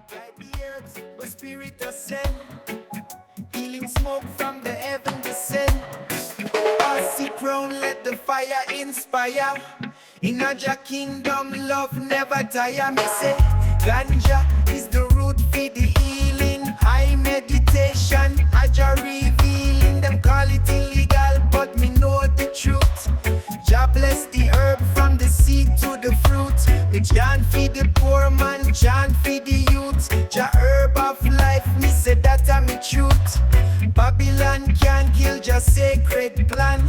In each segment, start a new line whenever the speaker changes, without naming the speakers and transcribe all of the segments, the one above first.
Guide the earth, but spirit ascend. Healing smoke from the heaven descend. Passy crown, let the fire inspire. In Aja kingdom, love never tire. Me say, ganja is the root for the healing. High meditation, Aja revealing. Them call it illegal, but me know the truth. Jah bless the herb from the seed to the fruit. Me chant feed the poor man, chant feed the youth. Jah herb of life, me say that a me truth. Babylon can't kill Jah sacred plan.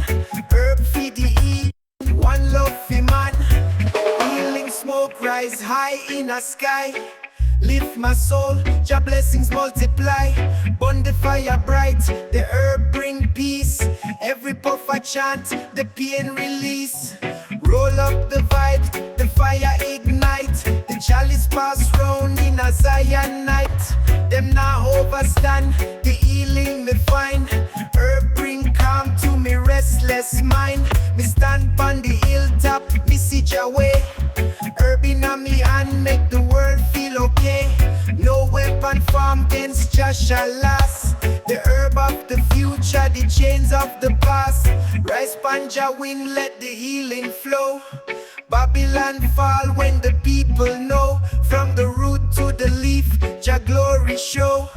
Herb feed the heat, one love for man. Healing smoke rise high in the sky. Lift my soul, Jah blessings multiply. Burn the fire bright, the herb bring peace. Every puff I chant, the pain release. Roll up the vibe, the fire ignite. The chalice pass round in a Zion night. Them now overstand, the healing me find. Herb bring calm to me restless mind. Me stand on the hilltop, me see Jah way. Herb in a me hand make the world feel okay. No weapon formed against Jah shall last. The herb of the future, the chains of the past. Rise panja wing, let the healing flow. Babylon fall when the people know. From the root to the leaf, Jah glory show.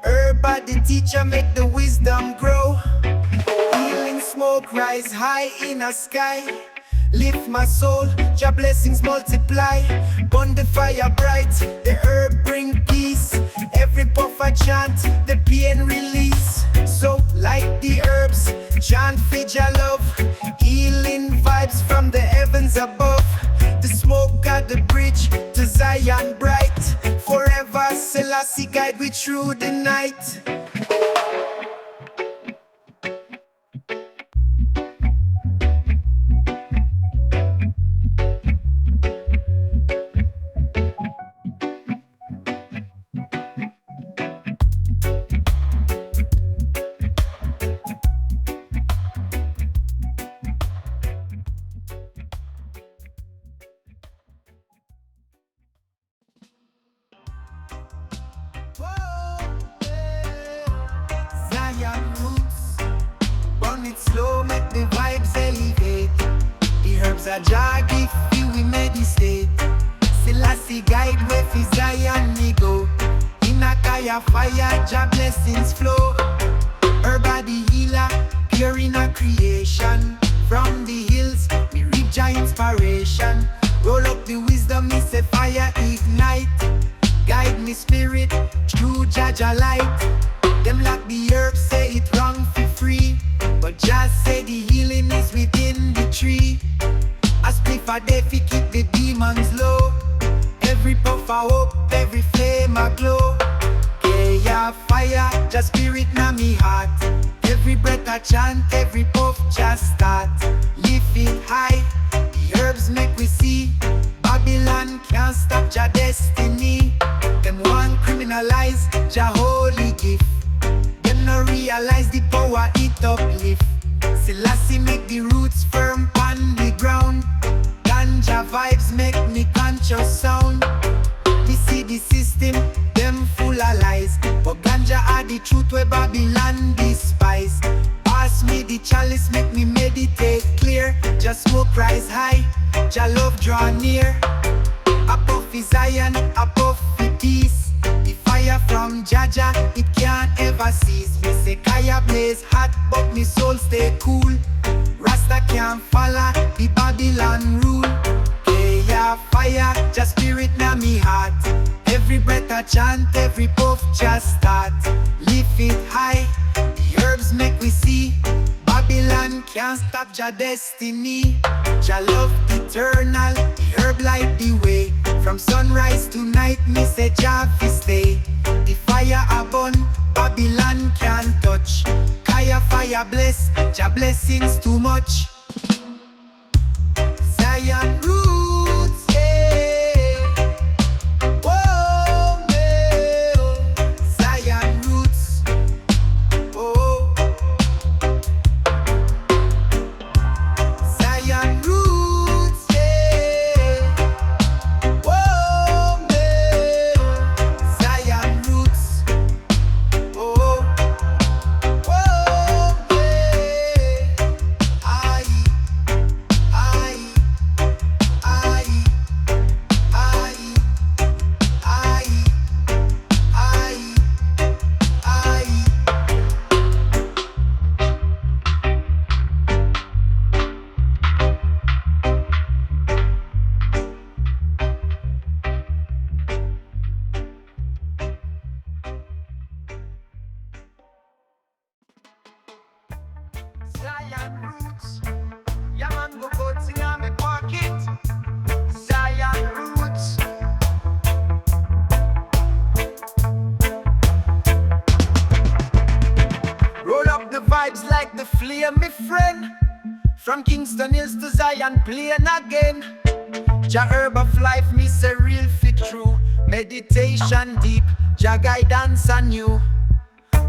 Herb by the teacher make the wisdom grow. Healing smoke rise high in the sky. Lift my soul, Jah blessings multiply. Burn the fire bright, the herb bring peace. Every puff I chant, the pain release. So like the herbs, chant for Jah love. Healing vibes from the heavens above. The smoke got the bridge to Zion bright. Forever Selassie guide we through the night. Zion roots, burn it slow, make the vibes elevate. The herbs are Jah give you, we meditate. Selassie guide where fi Zion me go. In a kaya fire, Jah blessings flow. Herb are the healer, pure in a creation. From the hills, we reap Jah inspiration. Roll up the wisdom, me say fire ignite. Guide me spirit, through Jah light. Them like the herbs say it wrong for free, but Jah say the healing is within the tree. I split for day fi keep the demons low. Every puff I hope, every flame I glow. Yeah, fire, Jah spirit na me heart. Every breath I chant, every puff just start. Lift it high, the herbs make we see. Babylon can't stop Jah destiny. Them want criminalize Jah holy gift. Them no realize the power it uplift. Selassie make the roots firm on the ground. Ganja vibes make me conscious sound. We see the system, them full of lies, but ganja are the truth where Babylon despise. Pass me the chalice, make me meditate clear. Just smoke rise high, Jah love draw near. A puff is Zion, a puff is peace. The fire from Jah, it can't ever cease. Me say kaya blaze hot, but me soul stay cool. Rasta can't follow the Babylon rule. Kaya fire, Jah spirit na me heart. Every breath I chant, every puff just start. Lift it high, the herbs make we see. Babylon can't stop Jah destiny. Jah love eternal, the herb light the way. From sunrise to night, me say Jah fi stay. The fire a burn, Babylon can't touch. Kaya fire bless, Jah blessings too much. Zion roots, yeah. Whoa, yeah. Zion roots, oh. Zion roots, yeah. Whoa, yeah. play, me friend. From Kingston Hills to Zion Plain again. Jah herb of life, me say real fit true. Meditation deep, Jah guidance and you.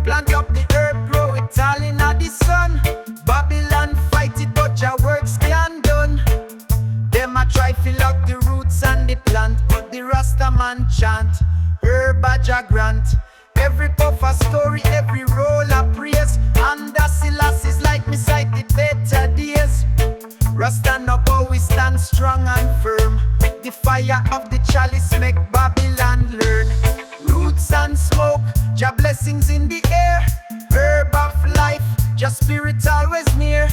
Plant up the herb, grow it all in the sun. Babylon fight it, but Jah works can done. Them a try fill out the roots and the plant, but the Rasta man chant, herb a Jah grant. Every puff a story, every roll a praise. Under Selassie's like me sight the better days. Rasta no always stand strong and firm. The fire of the chalice make Babylon learn. Roots and smoke, Jah blessings in the air. Herb of life, Jah spirit always near.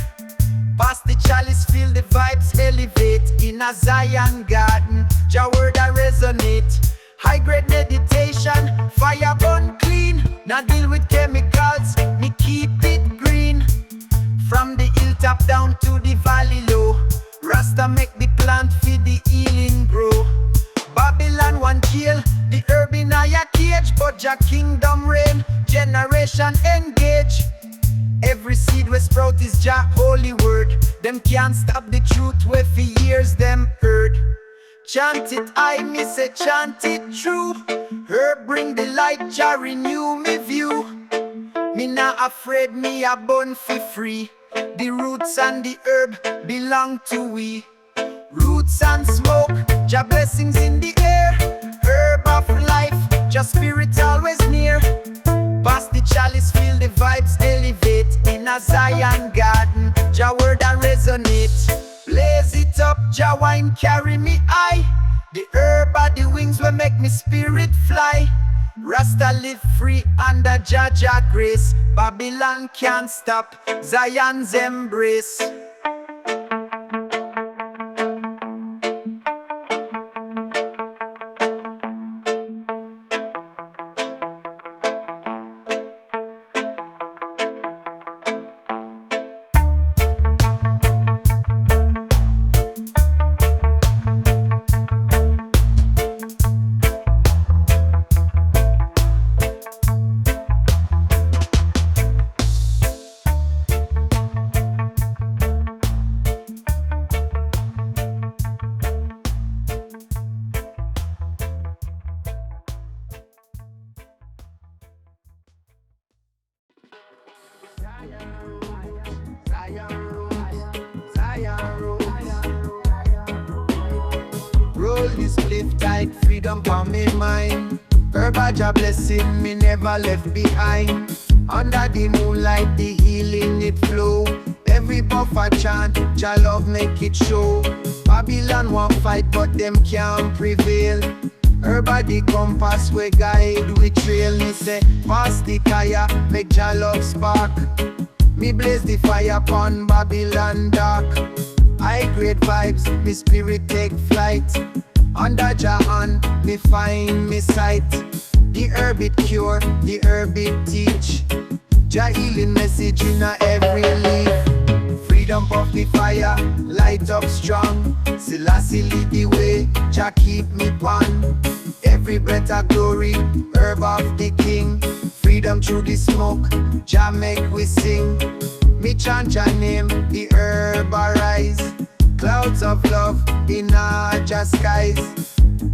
Past the chalice, feel the vibes elevate. In a Zion garden, Jah word a resonate. High grade meditation, fire burn clean. Not deal with chemicals, me keep it green. From the hilltop down to the valley low, Rasta make the plant feed the healing grow. Babylon one jail, the herb in a cage, but Jah kingdom reign, generation engage. Every seed we sprout is Jah holy word. Them can't stop the truth where for years them heard. Chant it, I me say chant it true. Herb bring the light, Jah renew me view. Me not afraid, me a born for free. The roots and the herb belong to we. Roots and smoke, Jah blessings in the air. Herb of life, Jah spirit always near. Past the chalice, feel the vibes elevate. In a Zion garden, Jah word a resonate. Blaze it up, Jah wine carry me high. The herb are the wings will make me spirit fly. Rasta live free under Jah grace. Babylon can't stop Zion's embrace. Roll this spliff tight, freedom for me mind. Herb a Jah blessing, me never left behind. Under the moonlight, the healing it flow. Every puff a chant, Jah love make it show. Babylon won't fight, but them can't prevail. Herb a the compass we guide, we trail. Me say, pass the kaya, make Jah love spark. Me blaze the fire upon Babylon dark. High grade vibes, me spirit take flight. Under Jah hand, me find me sight. The herb it cure, the herb it teach. Jah healing message in a every leaf. Freedom of the fire, light up strong. Selassie lead the way, Jah keep me on. Every breath a glory, herb of the king. Freedom through the smoke, Jah make we sing. Me chant Jah name, the herb arise. Clouds of love in our Jah skies.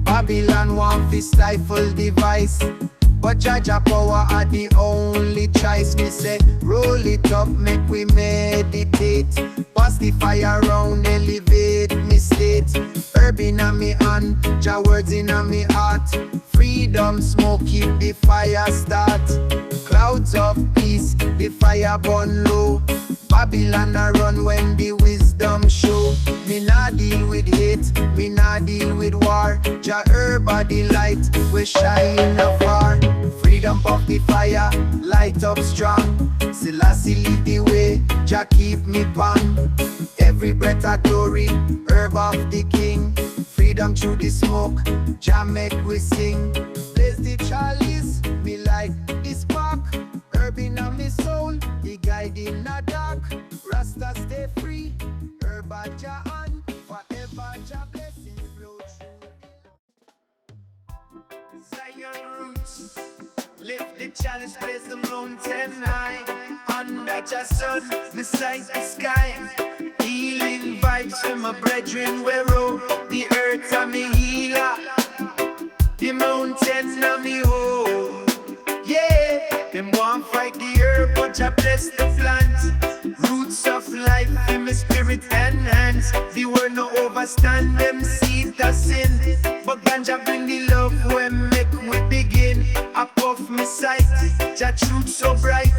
Babylon want to stifle the vice, but Jah power are the only choice. Me say, roll it up, make we meditate. Pass the fire round, elevate me state. Herb in a me hand, Jah words in a me heart. Freedom smoke, keep the fire start. Clouds of peace, the fire burn low. Babylon a run when the wisdom show. Me nah deal with hate, me nah deal with war. Jah herb a the light, we shine afar. Freedom of the fire, light up strong. Selassie lead the way, Jah keep me on. Every breath a glory, herb of the king. Freedom through the smoke, Jah make we sing. Blaze the chalice, me light the spark. Herb in a me soul, the guide in a dark. Rasta stay free, herb a Jah on. Forever Jah blessings flow through. Zion roots, Lift the chalice, place the mountain high. Under the sun, beside the sky. Healing vibes from my brethren we roll. The earth a me healer, the mountain a me home. Yeah, them want fight the earth, but I bless the plant. Roots of life in my spirit and hands. The word no overstand them seed the sin. But ganja bring the love when make we begin. Up off my sight, Jah truth so bright.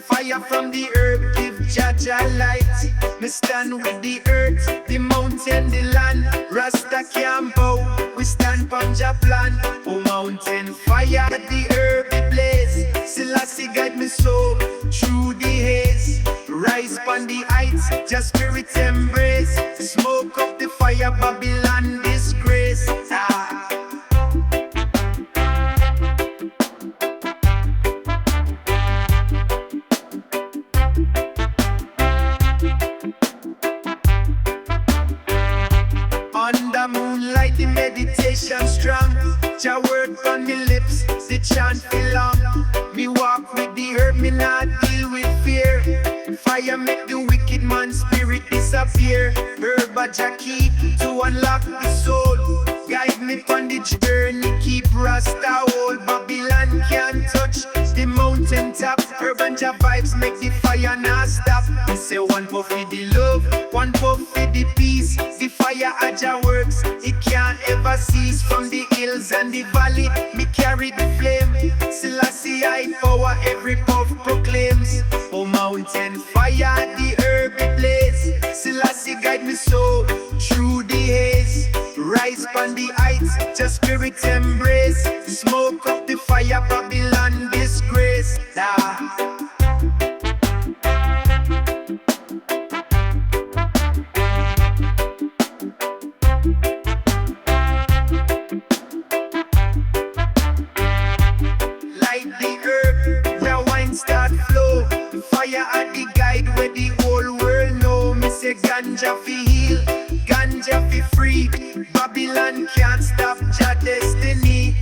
Fire from the earth give Jah light. Me stand with the earth, the mountain, the land. Rasta can't bow, we stand from Jah plan. Oh mountain fire, the earth the blaze. Selassie guide me so through the haze. Rise upon the heights, just spirit embrace. Smoke up the fire, Babylon disgrace. Under moonlight, the meditation strong. Jah word on me lips, the chant feel long. Me walk with the herb, me not deal with fear. Fire make the wicked man's spirit disappear. Herb a Jah key to unlock the soul. Guide me on the journey, keep Rasta whole. Babylon can't touch the mountain top. Herb and Jah vibes make the fire not stop. Me say one puff for the love, one puff for the peace. The fire a Jah works, it can't ever cease. From the hills and the valley, me carry the flame. Selassie I power, every puff proclaims. Oh mountain fire, the herb it blaze. Selassie guide me so through the haze. Rise upon the heights, just spirit embrace. Smoke up the fire, Babylon disgrace. Light the herb, the wine start flow. Fire at the guide where the whole world know. Me say ganja fi heal, ganja fi free. Babylon can't stop Jah destiny.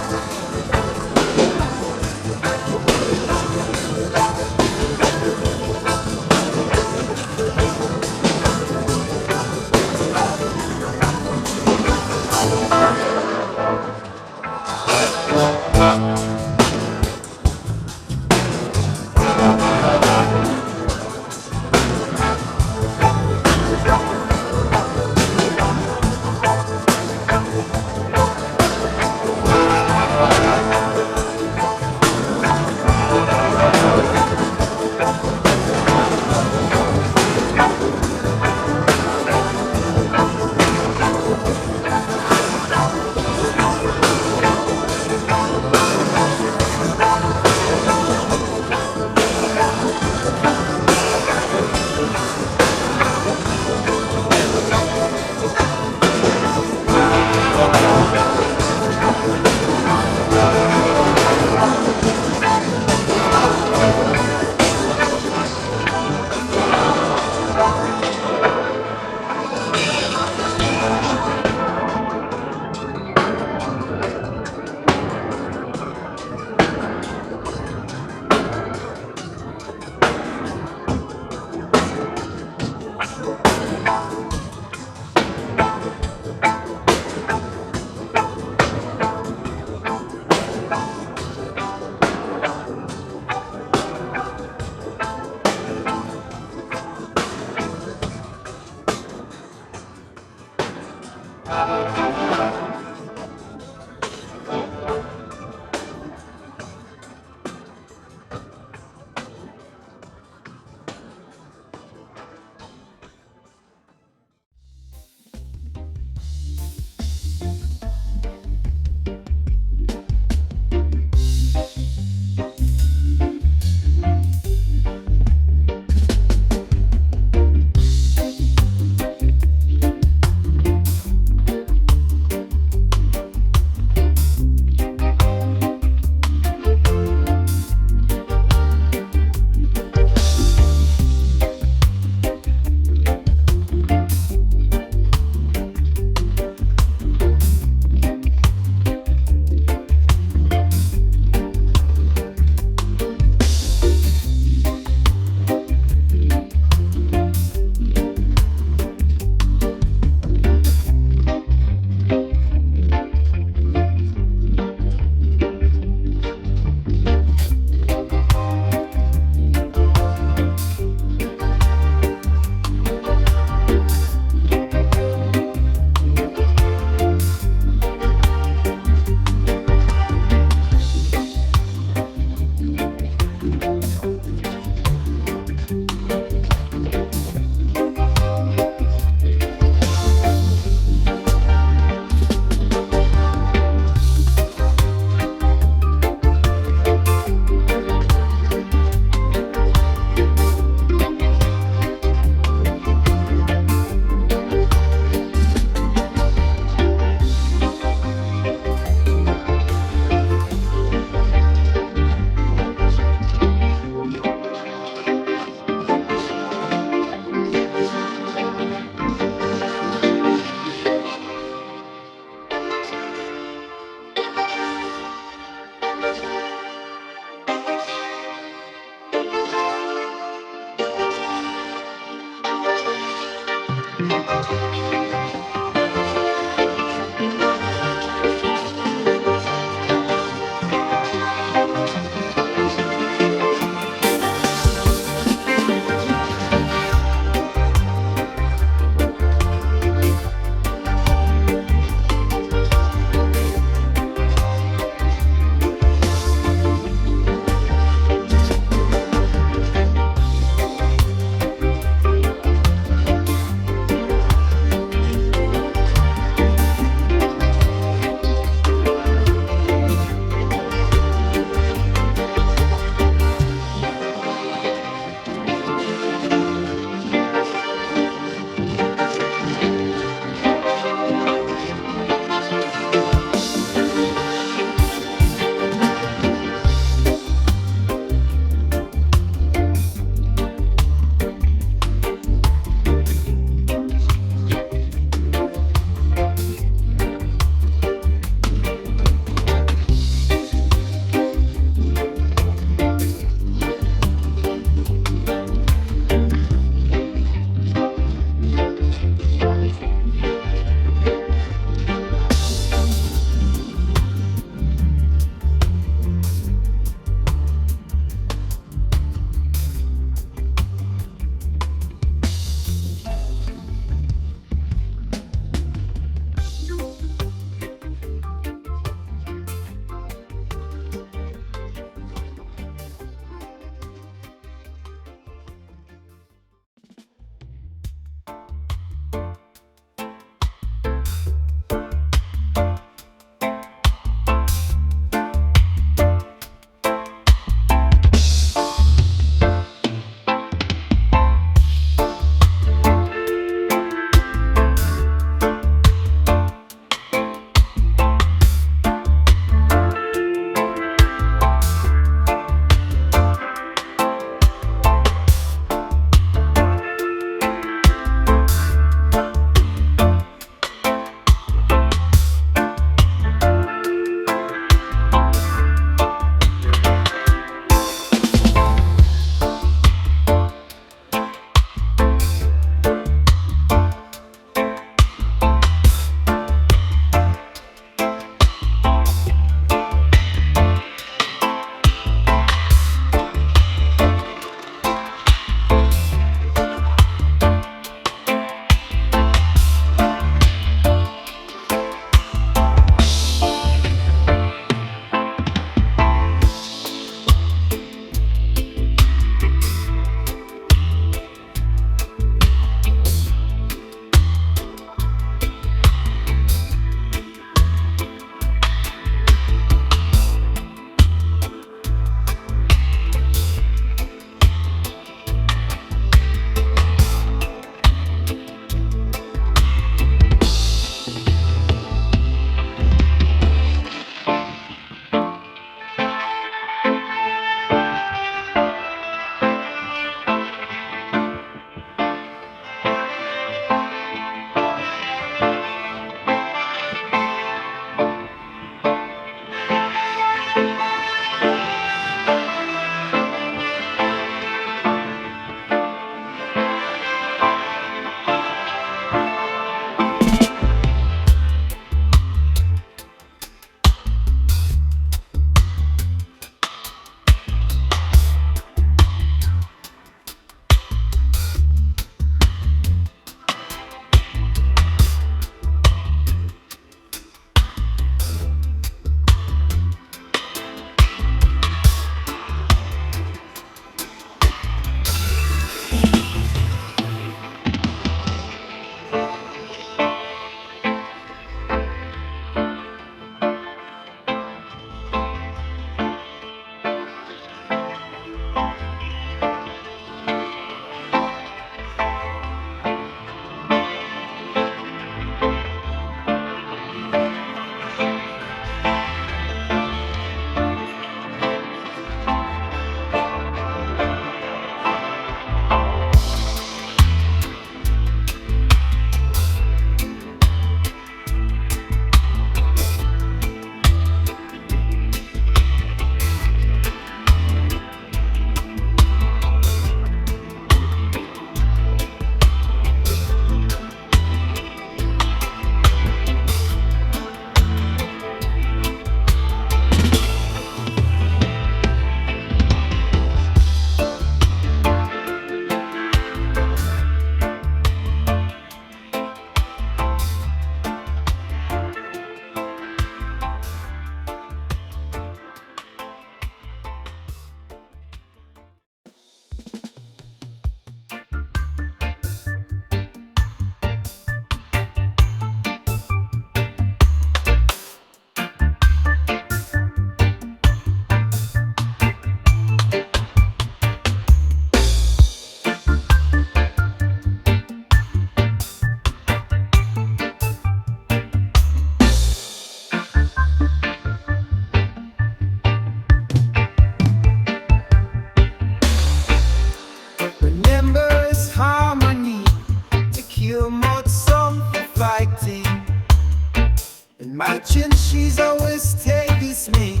Imagine she's always takes me,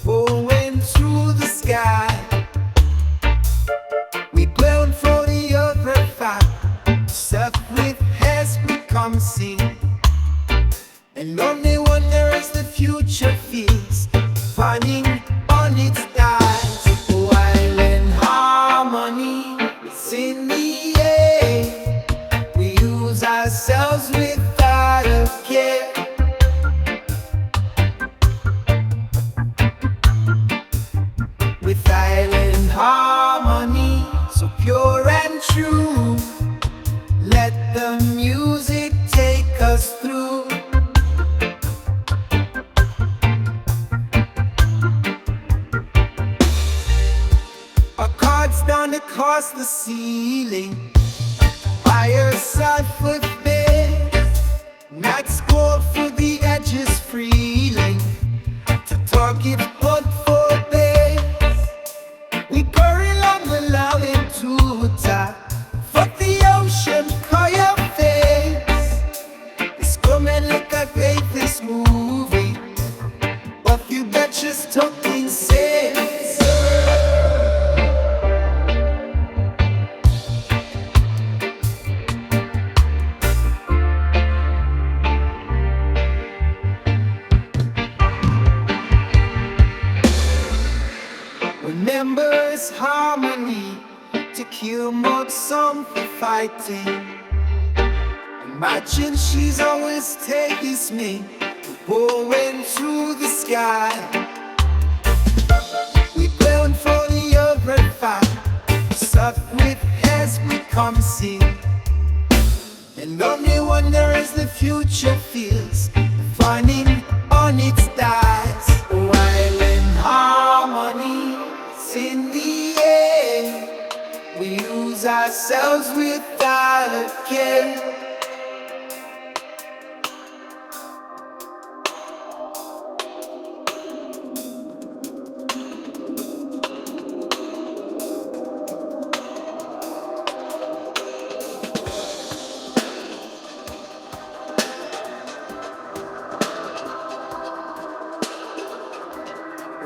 going through the sky. We blown for the other five, stuff with has become seen. And only wonder as the future feels, finding on its eyes. While in harmony, it's in the air. We use ourselves without a care. With island harmony, so pure and true, let the music take us through. Our cards down across the ceiling, fire side foot bed, nights go for the edges freely, to target hunt for base. We bury along the love into time, fuck the ocean, call your face. It's coming like I hate this movie, but you betcha's talking sense. Remember it's harmony to kill more song for fighting. Imagine she's always takes me, going through the sky. We burn for the other fight, stuff with has become seen. And only wonder as the future feels, finding on its dies. While in harmony, in the air, we lose ourselves without a care.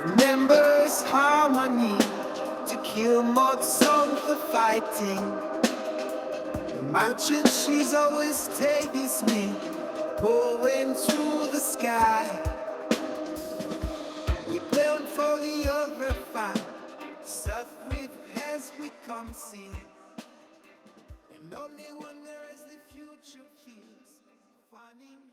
Remember it's harmony to kill more song for fighting. Imagine she's always takes me, going through the sky. We burn for the other fight, stuff with has become seen. And only wonder as the future feels, finding